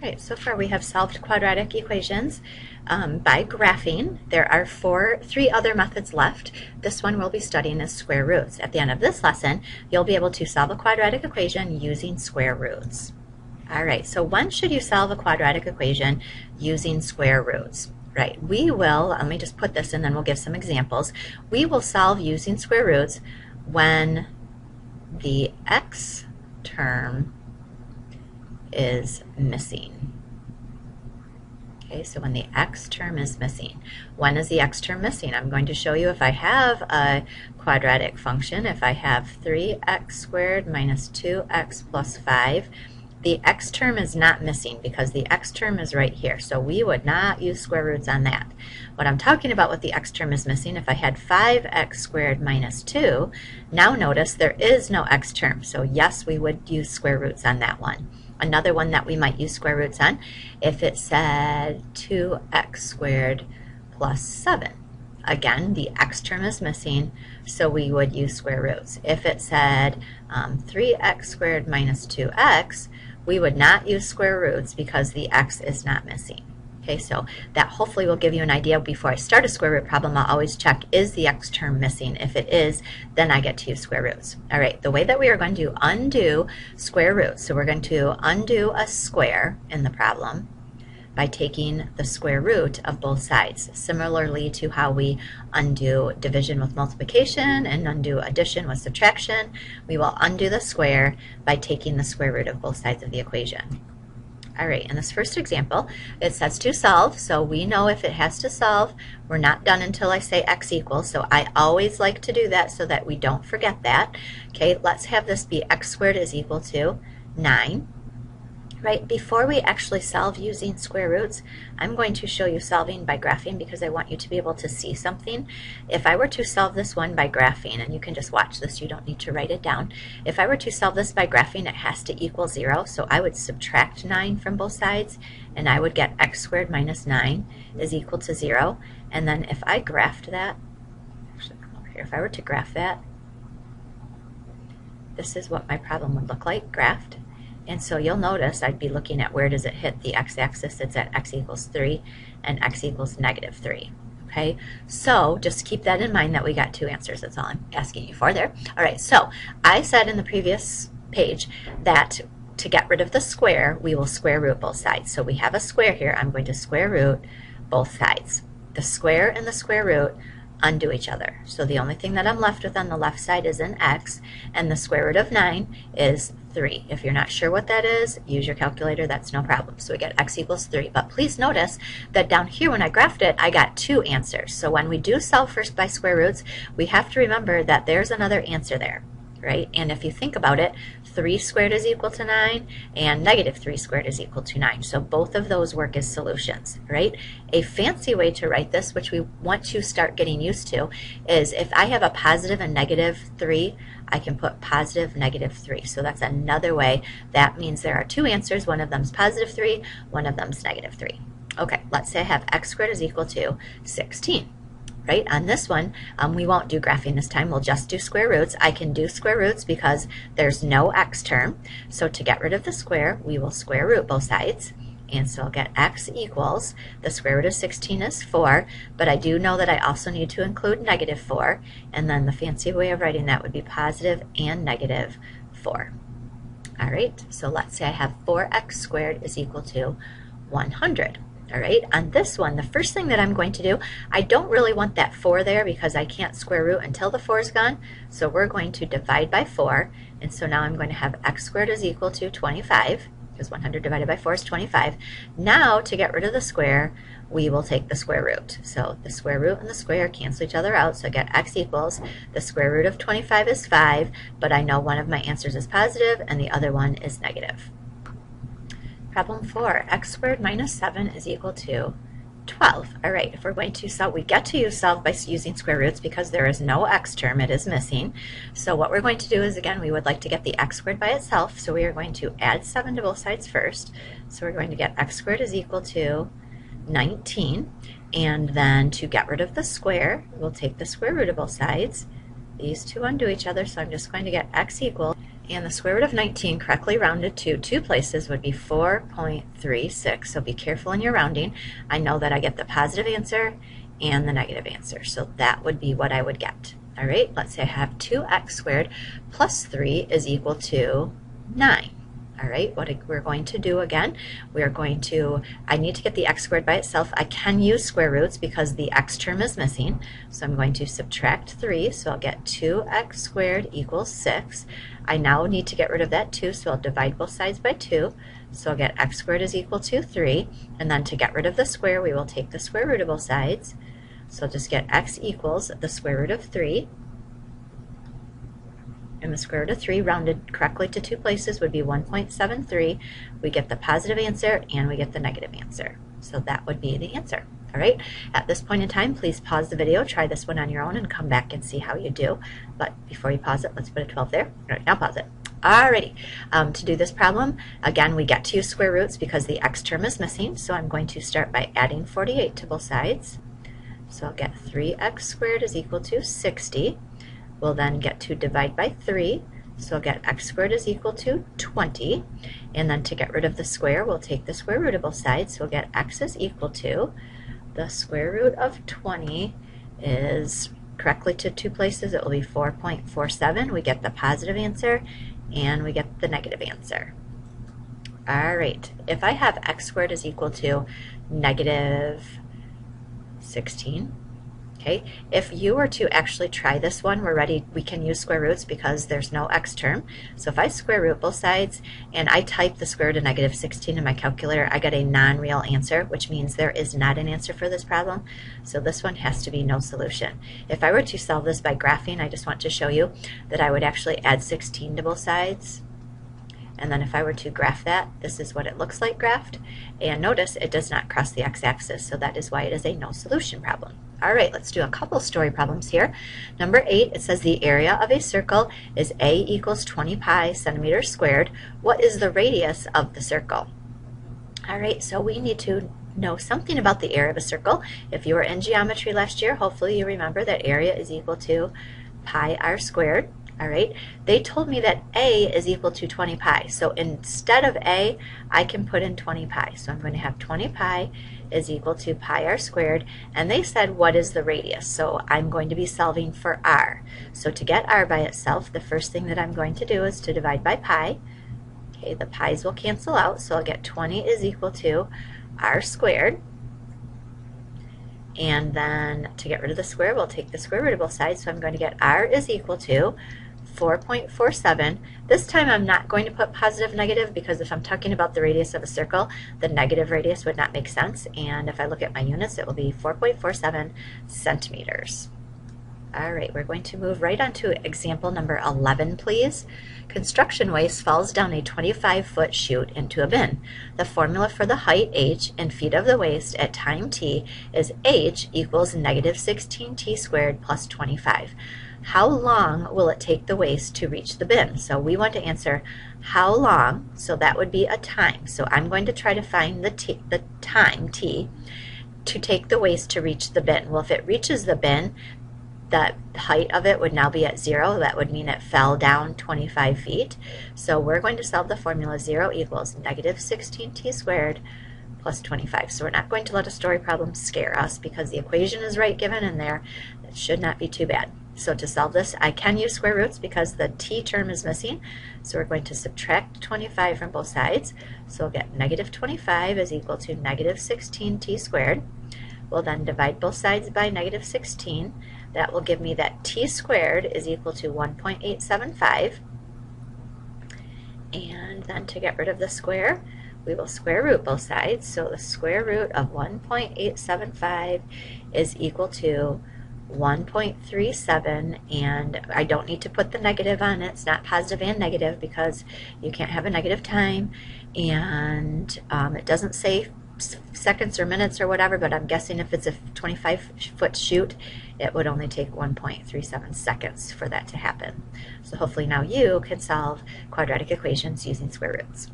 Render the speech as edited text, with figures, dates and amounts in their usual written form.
Right, so far we have solved quadratic equations by graphing. There are three other methods left. This one we'll be studying is square roots. At the end of this lesson, you'll be able to solve a quadratic equation using square roots. All right, so when should you solve a quadratic equation using square roots? Right, we will, let me just put this in, then we'll give some examples. We will solve using square roots when the x term is missing. Okay, so when the x term is missing. When is the x term missing? I'm going to show you if I have a quadratic function, if I have 3x squared minus 2x plus 5, the x term is not missing because the x term is right here. So we would not use square roots on that. What I'm talking about with the x term is missing, if I had 5x squared minus 2, now notice there is no x term. So yes, we would use square roots on that one. Another one that we might use square roots on, if it said 2x squared plus 7. Again, the x term is missing, so we would use square roots. If it said 3x squared minus 2x, we would not use square roots because the x is not missing. Okay, so that hopefully will give you an idea. Before I start a square root problem, I'll always check, is the x term missing? If it is, then I get to use square roots. All right, the way that we are going to undo square roots, so we're going to undo a square in the problem by taking the square root of both sides, similarly to how we undo division with multiplication and undo addition with subtraction. We will undo the square by taking the square root of both sides of the equation. All right, in this first example, it says to solve, so we know if it has to solve, we're not done until I say x equals, so I always like to do that so that we don't forget that. Okay, let's have this be x squared is equal to 9. Right, before we actually solve using square roots, I'm going to show you solving by graphing because I want you to be able to see something. If I were to solve this one by graphing, and you can just watch this, you don't need to write it down. If I were to solve this by graphing, it has to equal 0, so I would subtract 9 from both sides, and I would get x squared minus 9 is equal to 0. And then if I graphed that, actually come over here, if I were to graph that, this is what my problem would look like, graphed. And so you'll notice I'd be looking at where does it hit the x-axis. It's at x equals 3 and x equals negative 3. Okay, so just keep that in mind that we got two answers. That's all I'm asking you for there. All right, so I said in the previous page that to get rid of the square, we will square root both sides. So we have a square here. I'm going to square root both sides. The square and the square root undo each other. So the only thing that I'm left with on the left side is an x, and the square root of 9 is 3. If you're not sure what that is, use your calculator, that's no problem. So we get x equals 3. But please notice that down here when I graphed it, I got two answers. So when we do solve first by square roots, we have to remember that there's another answer there, right? And if you think about it, 3 squared is equal to 9, and negative 3 squared is equal to 9. So both of those work as solutions, right? A fancy way to write this, which we want to start getting used to, is if I have a positive and negative 3, I can put positive negative 3. So that's another way. That means there are two answers. One of them is positive 3, one of them is negative 3. Okay, let's say I have x squared is equal to 16. Right, on this one, we won't do graphing this time. We'll just do square roots. I can do square roots because there's no x term. So to get rid of the square, we will square root both sides. And so I'll get x equals, the square root of 16 is 4, but I do know that I also need to include negative 4. And then the fancy way of writing that would be positive and negative 4. All right, so let's say I have 4x squared is equal to 100. All right, on this one, the first thing that I'm going to do, I don't really want that 4 there because I can't square root until the 4 is gone. So we're going to divide by 4. And so now I'm going to have x squared is equal to 25, because 100 divided by 4 is 25. Now, to get rid of the square, we will take the square root. So the square root and the square cancel each other out. So I get x equals, the square root of 25 is 5, but I know one of my answers is positive and the other one is negative. Problem 4, x squared minus 7 is equal to 12. All right, if we're going to solve, we get to use solve by using square roots because there is no x term, it is missing. So what we're going to do is, again, we would like to get the x squared by itself, so we are going to add 7 to both sides first. So we're going to get x squared is equal to 19, and then to get rid of the square, we'll take the square root of both sides. These two undo each other, so I'm just going to get x equals And the square root of 19 correctly rounded to two places would be 4.36. So be careful in your rounding. I know that I get the positive answer and the negative answer. So that would be what I would get. All right, let's say I have 2x squared plus 3 is equal to 9. All right, what we're going to do again, I need to get the x squared by itself. I can use square roots because the x term is missing. So I'm going to subtract 3, so I'll get 2x squared equals 6. I now need to get rid of that 2, so I'll divide both sides by 2. So I'll get x squared is equal to 3. And then to get rid of the square, we will take the square root of both sides. So I'll just get x equals the square root of 3. And the square root of 3 rounded correctly to two places would be 1.73. We get the positive answer and we get the negative answer. So that would be the answer. All right. At this point in time, please pause the video, try this one on your own, and come back and see how you do. But before you pause it, let's put a 12 there. All right, now pause it. Alrighty, to do this problem, again, we get to use square roots because the x term is missing. So I'm going to start by adding 48 to both sides. So I'll get 3x squared is equal to 60. We'll then get to divide by 3, so I'll get x squared is equal to 20. And then to get rid of the square, we'll take the square root of both sides, so we'll get x is equal to the square root of 20 is correctly to two places. It will be 4.47. We get the positive answer, and we get the negative answer. All right, if I have x squared is equal to negative 16, okay, if you were to actually try this one, we can use square roots because there's no x term. So if I square root both sides and I type the square root of negative 16 in my calculator, I get a non-real answer, which means there is not an answer for this problem. So this one has to be no solution. If I were to solve this by graphing, I just want to show you that I would actually add 16 to both sides. And then if I were to graph that, this is what it looks like graphed. And notice it does not cross the x-axis, so that is why it is a no solution problem. All right, let's do a couple story problems here. Number 8, it says the area of a circle is a equals 20 pi centimeters squared. What is the radius of the circle? All right, so we need to know something about the area of a circle. If you were in geometry last year, hopefully you remember that area is equal to pi r squared. All right, they told me that a is equal to 20 pi. So instead of a, I can put in 20 pi. So I'm going to have 20 pi is equal to pi r squared. And they said, what is the radius? So I'm going to be solving for r. So to get r by itself, the first thing that I'm going to do is to divide by pi. Okay, the pi's will cancel out. So I'll get 20 is equal to r squared. And then to get rid of the square, we'll take the square root of both sides. So I'm going to get r is equal to 4.47. This time I'm not going to put positive negative because if I'm talking about the radius of a circle, the negative radius would not make sense. And if I look at my units, it will be 4.47 centimeters. All right, we're going to move right on to example number 11, please. Construction waste falls down a 25-foot chute into a bin. The formula for the height h in feet of the waste at time t is h equals negative 16t squared plus 25. How long will it take the waste to reach the bin? So we want to answer how long, so that would be a time. So I'm going to try to find the time t to take the waste to reach the bin. Well, if it reaches the bin, the height of it would now be at 0. That would mean it fell down 25 feet. So we're going to solve the formula 0 equals negative 16t squared plus 25. So we're not going to let a story problem scare us because the equation is right given in there. It should not be too bad. So to solve this, I can use square roots because the t term is missing. So we're going to subtract 25 from both sides. So we'll get negative 25 is equal to negative 16t squared. We'll then divide both sides by negative 16. That will give me that t squared is equal to 1.875. And then to get rid of the square, we will square root both sides. So the square root of 1.875 is equal to 1.37, and I don't need to put the negative on it. It's not positive and negative because you can't have a negative time, and it doesn't say seconds or minutes or whatever, but I'm guessing if it's a 25-foot chute, it would only take 1.37 seconds for that to happen. So hopefully now you can solve quadratic equations using square roots.